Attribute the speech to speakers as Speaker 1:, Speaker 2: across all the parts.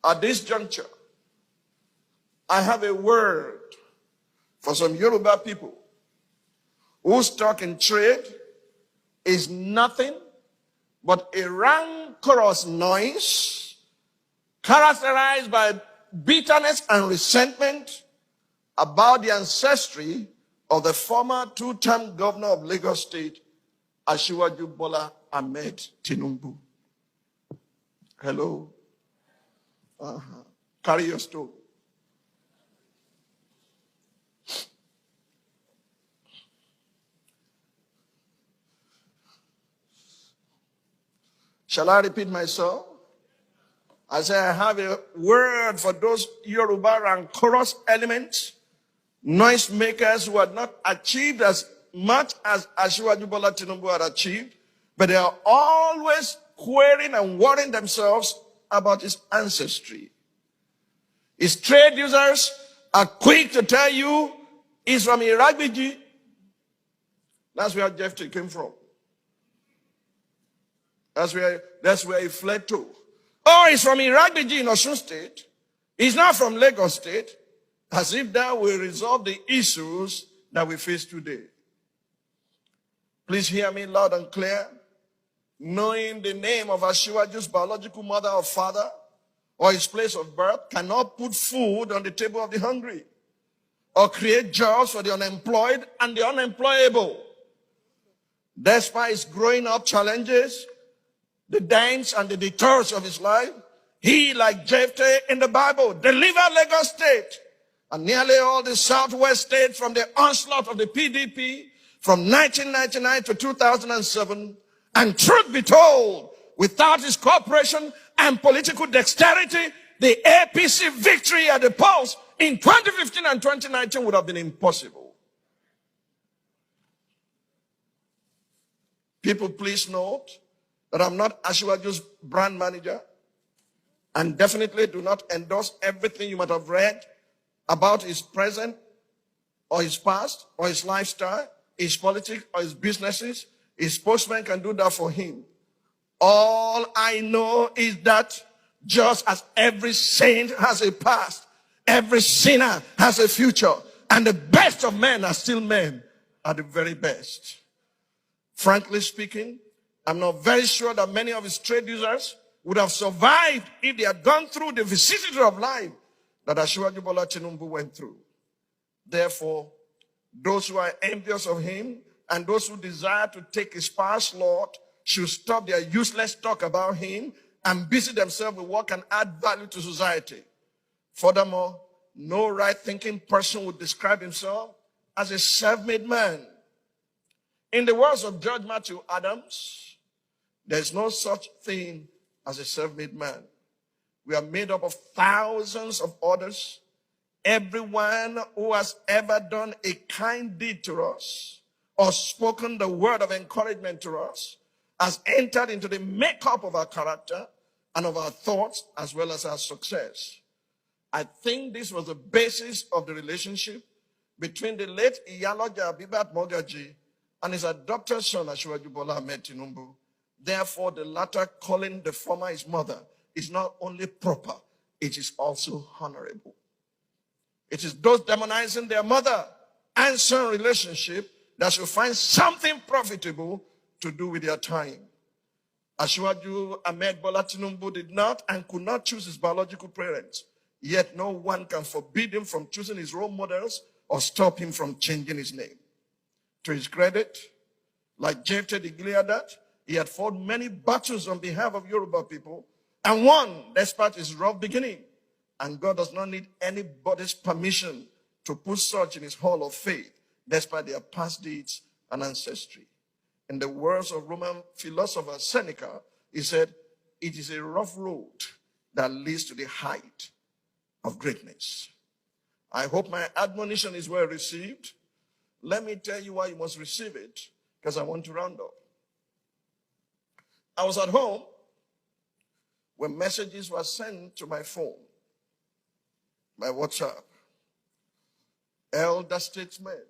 Speaker 1: At this juncture, I have a word for some Yoruba people whose stock in trade is nothing but a rancorous noise characterized by bitterness and resentment about the ancestry of the former two-term governor of Lagos State, Asiwaju Bola Ahmed Tinubu. Hello. Carry your story. Shall I repeat myself? I say I have a word for those Yoruba rancorous elements, noisemakers who had not achieved as much as Asiwaju Bola Tinubu had achieved, but they are always querying and worrying themselves about his ancestry. His trade users are quick to tell you he's from Iragbiji. That's where Jephthah came from. That's where he fled to. Oh, he's from Iragbiji in Osun State. He's not from Lagos State. As if that will resolve the issues that we face today. Please hear me loud and clear. Knowing the name of Asiwaju's biological mother or father or his place of birth cannot put food on the table of the hungry or create jobs for the unemployed and the unemployable. Despite his growing up challenges, the dangers and the detours of his life, he, like Jephthah in the Bible, delivered Lagos State and nearly all the southwest states from the onslaught of the PDP from 1999 to 2007. And truth be told, without his cooperation and political dexterity, the APC victory at the polls in 2015 and 2019 would have been impossible. People, please note that I'm not Asiwaju's brand manager and definitely do not endorse everything you might have read about his present or his past or his lifestyle, his politics or his businesses. His spokesman can do that for him. All I know is that just as every saint has a past, every sinner has a future, and the best of men are still men at the very best. Frankly speaking, I'm not very sure that many of his trade users would have survived if they had gone through the vicissitudes of life that Asiwaju Bola Tinubu went through. Therefore, those who are envious of him and those who desire to take his past lot should stop their useless talk about him and busy themselves with what can add value to society. Furthermore, no right-thinking person would describe himself as a self-made man. In the words of Judge Matthew Adams, there's no such thing as a self-made man. We are made up of thousands of others. Everyone who has ever done a kind deed to us or spoken the word of encouragement to us has entered into the makeup of our character and of our thoughts as well as our success. I think this was the basis of the relationship between the late Iyaloja Abibat Mogaji and his adopted son Asiwaju Bola Ahmed Tinubu. Therefore, the latter calling the former his mother is not only proper, it is also honorable. It is those demonizing their mother and son relationship that should find something profitable to do with their time. Asiwaju Ahmed Bola Tinubu did not and could not choose his biological parents, yet no one can forbid him from choosing his role models or stop him from changing his name. To his credit, like Jephthah the Gileadite, he had fought many battles on behalf of Yoruba people and won despite his rough beginning. And God does not need anybody's permission to put such in his hall of faith despite their past deeds and ancestry. In the words of Roman philosopher Seneca, he said, it is a rough road that leads to the height of greatness. I hope my admonition is well received. Let me tell you why you must receive it, because I want to round up. I was at home when messages were sent to my phone, my WhatsApp. Elder statesmen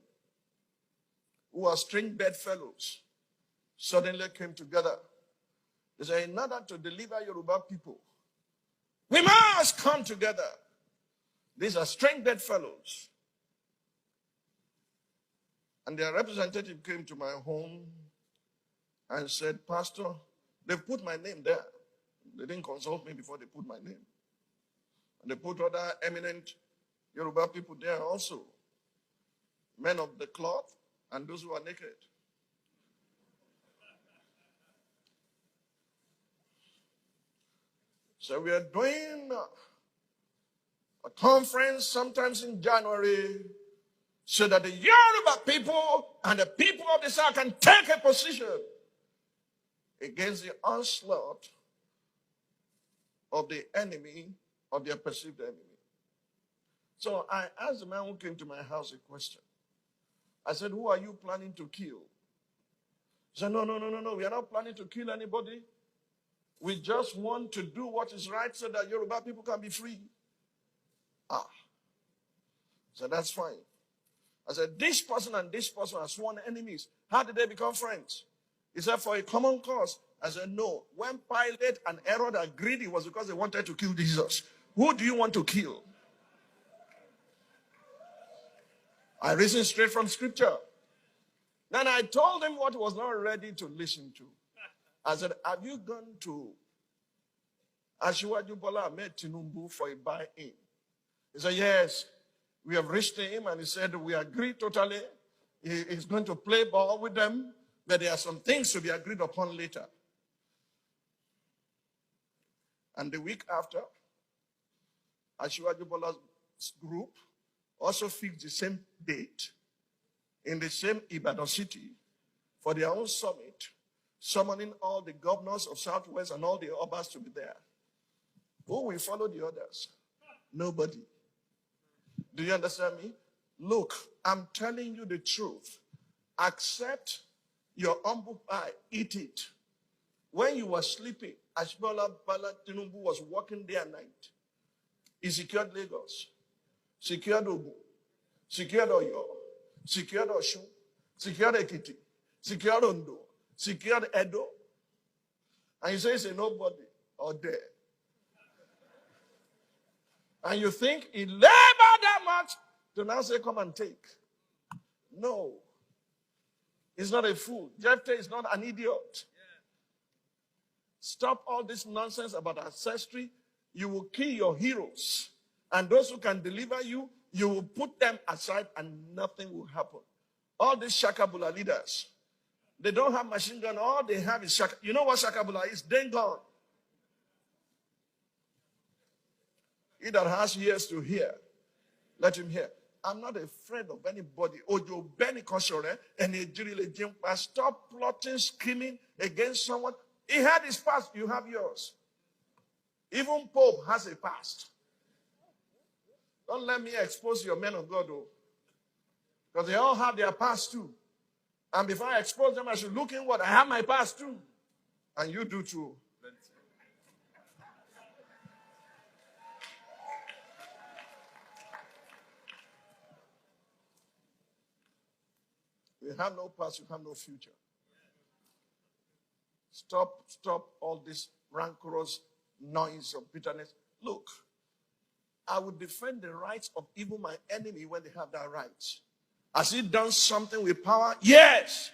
Speaker 1: who are string bedfellows suddenly came together. They said, in order to deliver Yoruba people, we us come together. These are strength-dead fellows. And their representative came to my home and said, Pastor, they've put my name there. They didn't consult me before they put my name. And they put other eminent Yoruba people there also. Men of the cloth and those who are naked. So we are doing a conference sometimes in January so that the Yoruba people and the people of the South can take a position against the onslaught of the enemy, of their perceived enemy. So I asked the man who came to my house a question. I said, who are you planning to kill? He said, no, we are not planning to kill anybody. We just want to do what is right so that Yoruba people can be free. So that's fine. I said, this person and this person are sworn enemies. How did they become friends? He said, for a common cause. I said, no. When Pilate and Herod agreed, it was because they wanted to kill Jesus. Who do you want to kill? I reasoned straight from scripture. Then I told him what he was not ready to listen to. I said, have you gone to Asiwaju Tinubu for a buy-in? He said, yes. We have reached him and he said, we agree totally. He's going to play ball with them, but there are some things to be agreed upon later. And the week after, Asiwaju Bola's group also fixed the same date in the same Ibadan city for their own summit, summoning all the governors of Southwest and all the Obas to be there. Who will follow the others? Nobody. Do you understand me? Look, I'm telling you the truth. Accept your humble pie, eat it. When you were sleeping, Ashbola Bala Tinubu was walking day and night. He secured Lagos, secured Ogun, secured Oyo, secured Osun, secured Ekiti, secured Ondo, secured Edo. And you say it's a nobody or there. And you think he labored that much to now say, come and take. No. He's not a fool. Jephthah is not an idiot. Stop all this nonsense about ancestry. You will kill your heroes. And those who can deliver you, you will put them aside and nothing will happen. All these Shakabula leaders, they don't have machine gun. All they have is Shaka. You know what Shakabula is? Dengon. He that has ears to hear, let him hear. I'm not afraid of anybody. Ojo Benny Koshore and stop plotting, scheming against someone. He had his past, you have yours. Even Pope has a past. Don't let me expose your men of God, though. Because they all have their past too. And before I expose them, I should look inward. I have my past too. And you do too. You have no past, you have no future. Stop all this rancorous noise of bitterness. Look, I would defend the rights of even my enemy when they have that right. Has he done something with power? Yes.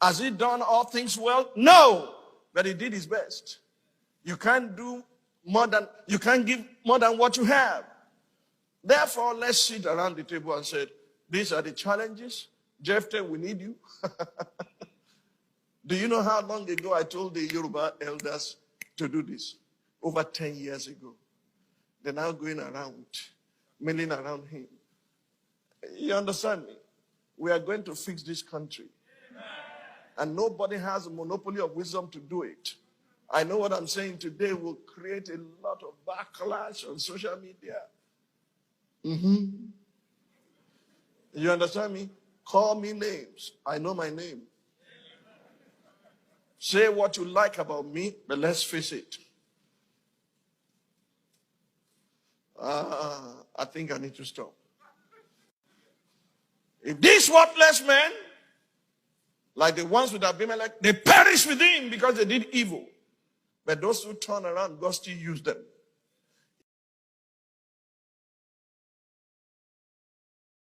Speaker 1: Has he done all things well? No. But he did his best. You can't do more than, you can't give more than what you have. Therefore, let's sit around the table and say, these are the challenges. Jephthah, we need you. Do you know how long ago I told the Yoruba elders to do this? Over 10 years ago. They're now going around, milling around him. You understand me? We are going to fix this country. And nobody has a monopoly of wisdom to do it. I know what I'm saying today will create a lot of backlash on social media. You understand me? Call me names. I know my name. Say what you like about me, but let's face it. I think I need to stop. If these worthless men, like the ones with Abimelech, they perish with him because they did evil. But those who turn around, God still used them.